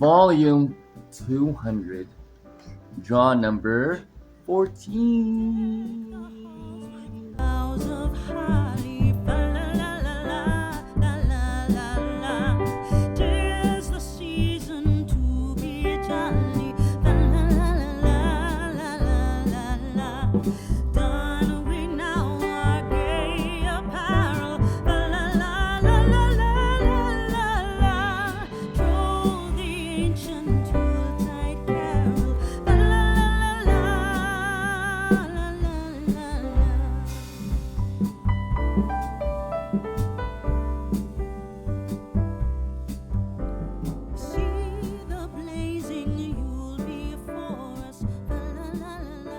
Volume 200. Draw number 14. House of holly, fa la la la la la la la la. 'Tis the season to be jolly, fa la la la la la la la. Don we now our gay apparel, fa la la la la la la la. Troll the ancient Yuletide carol, fa la la la la la la la. See the blazing Yule before us, fa la la la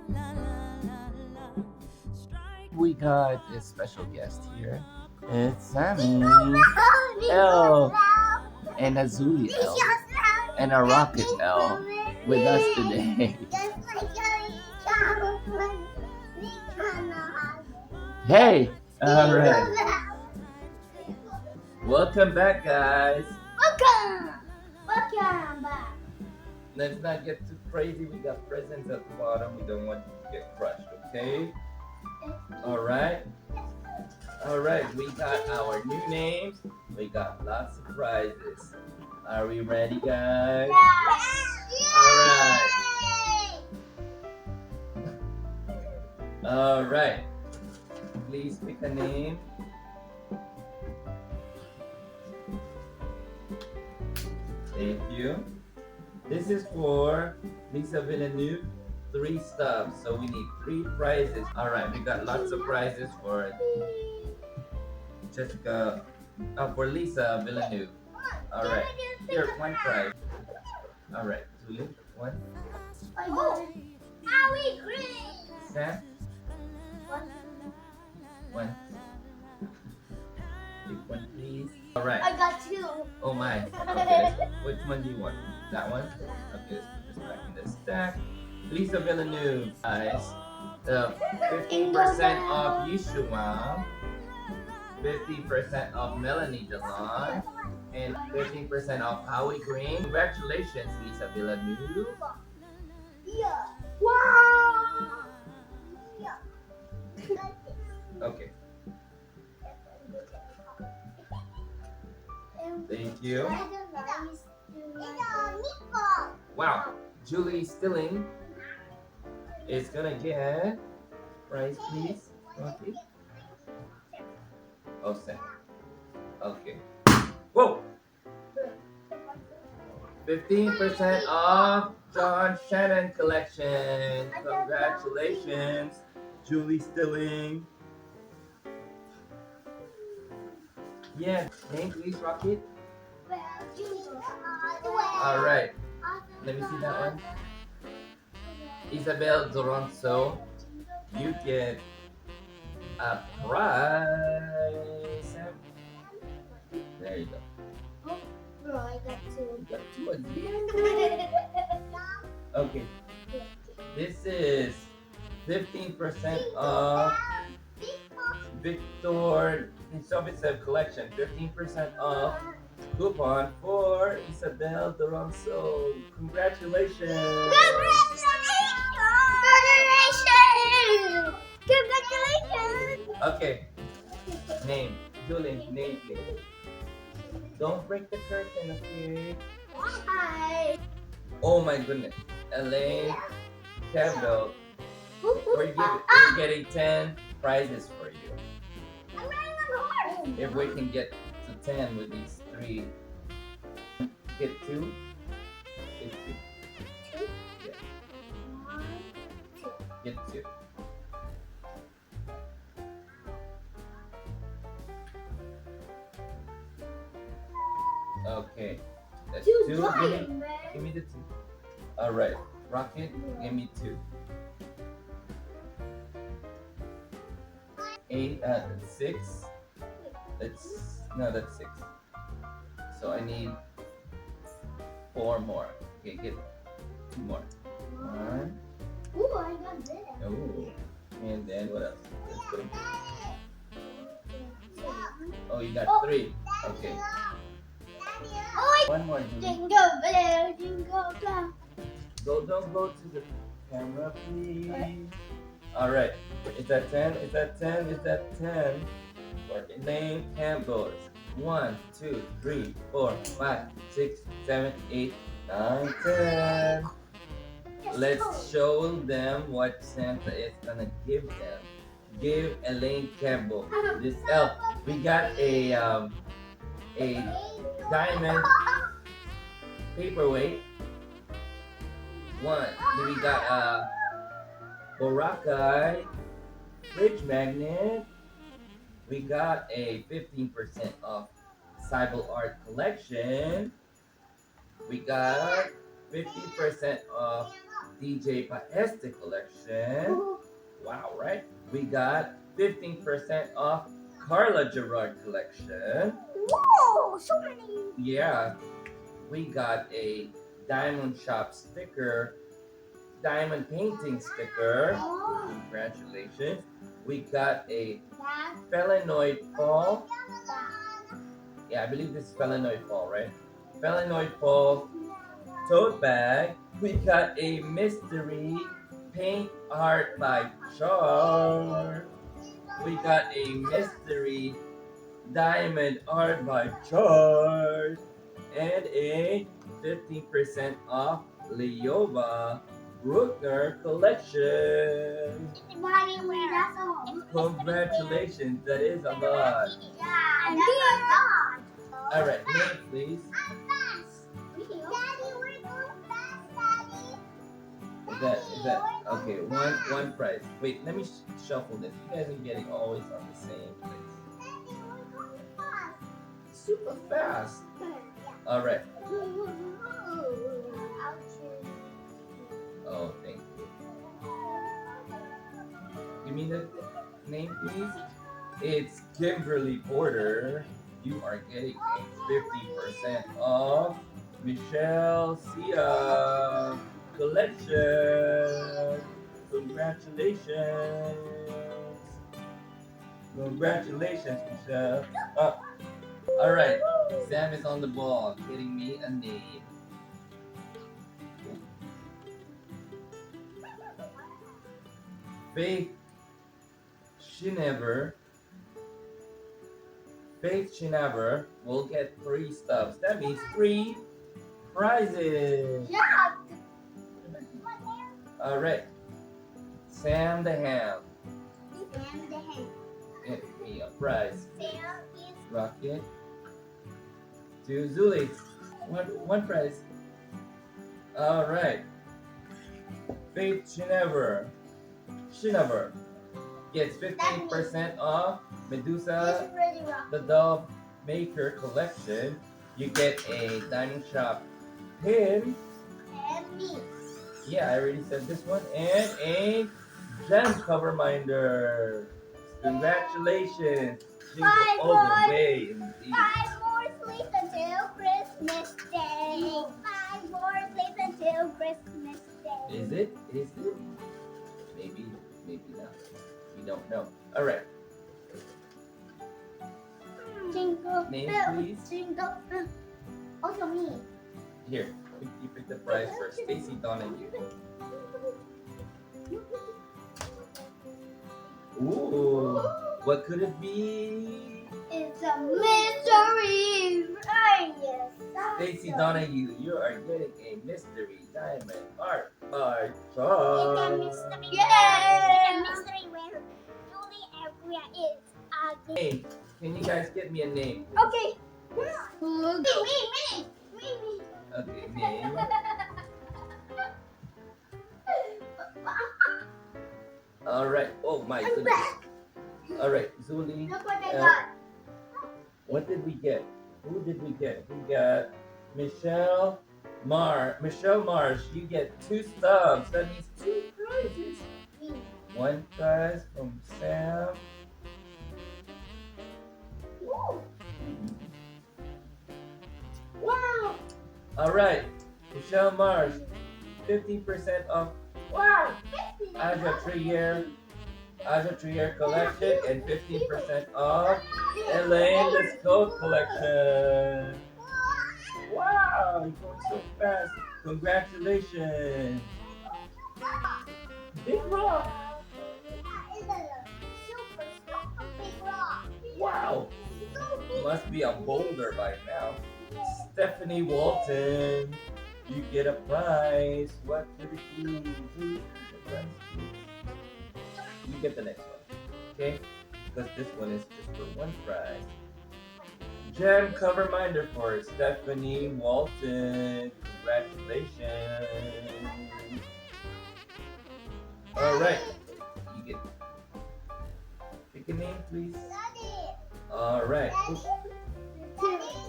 la la la la. Strike We got a special guest here. It's Sammy, Elle, and Azuli L, and a Rocket L with us today. Hey! Alright. Welcome back, guys. Welcome back. Let's not get too crazy. We got presents at the bottom. We don't want you to get crushed, okay? Alright. Alright, we got our new names. We got lots of prizes. Are we ready, guys? Alright. Alright. Please pick a name. Thank you. This is for Lisa Villeneuve. 3 stops, so we need 3 prizes. Alright, we got lots of prizes for Jessica, for Lisa Villeneuve. Alright, here, 1 prize. Alright, Julie, 1. Howie Green. Sam, 1. Pick 1, please. I Alright. got 2. Oh my. Okay. Which one do you want? That one? Okay, let's put this back in the stack. Lisa Villeneuve, guys. The 15% off Yeshua, 50% off Melanie Delon, and 15% off Howie Green. Congratulations, Lisa Villeneuve. Yeah. Wow. Yeah. Okay, thank you. Wow, Julie Stilling is gonna get prize, please. Okay. Oh, Sam. Okay. Whoa! 15% off John Shannon collection. Congratulations, Julie Stilling. Yeah, name please, Rocket. All right, let me see that one. Isabel Doronzo, you get a prize. Sam. There you go. Bro, I got 2. You got 2 again. Okay, this is 15% off Victor Insovitsev collection. 15% off coupon for Isabel Doronzo. Congratulations! Congratulations! Okay, name. Julie, name please. Don't break the curtain, okay? Hi. Oh my goodness. Elaine Campbell, we're getting 10 prizes for you. I'm running on the horse. If we can get to 10 with these 3, get 2. Get 2. Get 2. Okay. That's 2. Give me the 2. Alright. Rocket, give me 2. 8, 6. That's 6. So I need 4 more. Okay, get 2 more. 1. Ooh, I got this. Oh. And then what else? Let's put it here. Oh, you got 3. Okay. One more, Julie. Jingle bell, jingle bell. Don't go to the camera, please. All right. Is that 10? Is that 10? Is that 10? For name Campbell. 1, 2, 3, 4, 5, 6, 7, 8, 9, 10. Let's show them what Santa is gonna give them. Give Elaine Campbell this elf. We got a diamond paperweight. One. Then we got a Boracay fridge magnet. We got a 15% off Cybele Art collection. We got 50% off DJ Paeste collection. Wow, right? We got 15% off Carla Gerard collection. Whoa, so many. Yeah, we got a Diamond Shop sticker, diamond painting sticker. Congratulations. We got a Felinoid Fall. Yeah, I believe this is Felinoid Fall, right? Felinoid Fall tote bag. We got a mystery paint art by Char. We got a mystery diamond art by Char. And a 15% off Leova Bruckner collection. Congratulations, that is a lot. Yeah, that's a lot. Alright, name please. Daddy, we're going fast, Daddy. Is that okay? One prize. Wait, let me shuffle this. You guys are getting always on the same place. Daddy, we're going fast. Super fast. Yeah. Alright. I'll choose. Oh, thank you. Give me the name, please. It's Kimberly Porter. You are getting a 50% off Michelle Sia collection. Congratulations. Congratulations, Michelle. All right. Sam is on the ball, getting me a name. Faith Shinever. Faith Shinever will get 3 stubs. That means 3 prizes. Yeah. All right. Sam the Ham. Sam the Ham. Get me a prize. Sam is Rocket. To Zuli. One prize. All right. Faith Shinever gets 15% off Medusa really rough. the Doll Maker collection. You get a Diamond Shop pin. And me. Yeah, I already said this one. And a gem cover minder. Congratulations. Jingle Bye, all the boy. way indeed. 5 more sleeps until Christmas Day. 5 more sleeps until Christmas Day. Is it? Is it? Maybe not. We don't know. All right. Jingle Name, bell, please. jingle bell. Also me. Here, you pick the prize for Stacy Donahue. Ooh, what could it be? It's a mystery. Yes. Stacy Donahue, you are getting a mystery diamond art by It's a Charles. mystery. Yeah. It's a mystery where Julie Area is. Name. Can you guys get me a name? Okay. Me. Okay, name. All right. Oh my I'm goodness. back. All right, Zuli. Look what I got. What did we get? Who did we get? We got Michelle Mars. Michelle Mars, you get 2 stubs. That means 2 prizes. Me. 1 prize from Sam. Woo. Wow. All right, Michelle Mars, 15% off. Wow. Aja Trier collection and 15% off Elaine the Coat collection. Congratulations. Big rock. That is a super big rock. Wow. So big. Must be a boulder by now. Stephanie Walton, you get a prize. What did it do? You get the next one, okay? Because this one is just for one prize. Gem cover minder for Stephanie Walton. Congratulations. All right, you get pick a name, please. Daddy. All right. Daddy,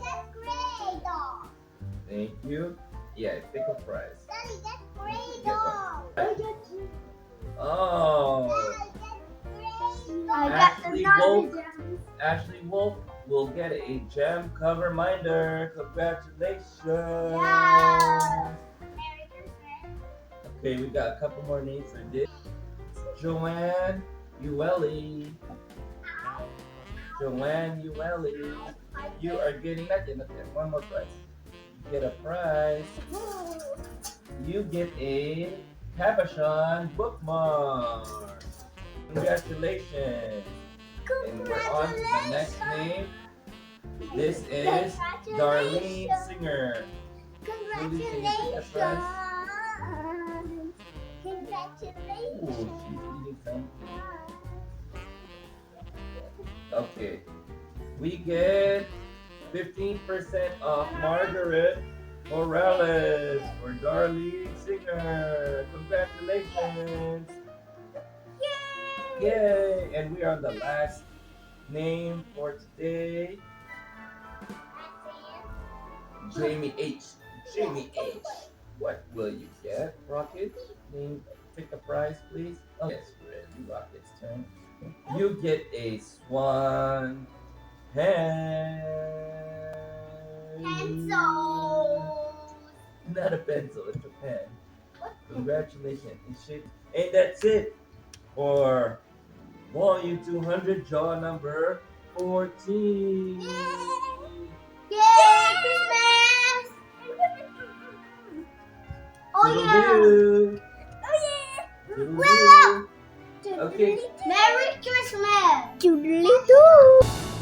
that's gray dog. Thank you. Yeah, pick a prize. Daddy, that's gray Get dog. one. Oh, I got Ashley another Wolf. gem. Ashley Wolf will get a gem cover minder. Congratulations. Yeah. Merry Christmas. Okay, we got a couple more names for this. Joanne Ueli. Joanne Ueli. You are getting one more prize. You get a prize. You get a Cabochon bookmark. Congratulations. And we're on to the next name. This is Darlene Singer. Congratulations. Ooh, Congratulations. she's eating something. Okay. We get 15% off Margaret Morales for Darlene Singer. Congratulations. Yay! And we are the last name for today. Jamie H. Jamie H. What will you get? Rocket? Name, pick a prize, please. Oh, yes, ready. Rocket's turn. You get a swan pen. Pencil. Not a pencil, it's a pen. Congratulations. It's shaped. And that's it for volume 200, jaw number 14. Yay, Christmas! Oh yeah! Toodaloo. Oh yeah! Toodaloo. Okay. Merry Christmas! Toodaloo!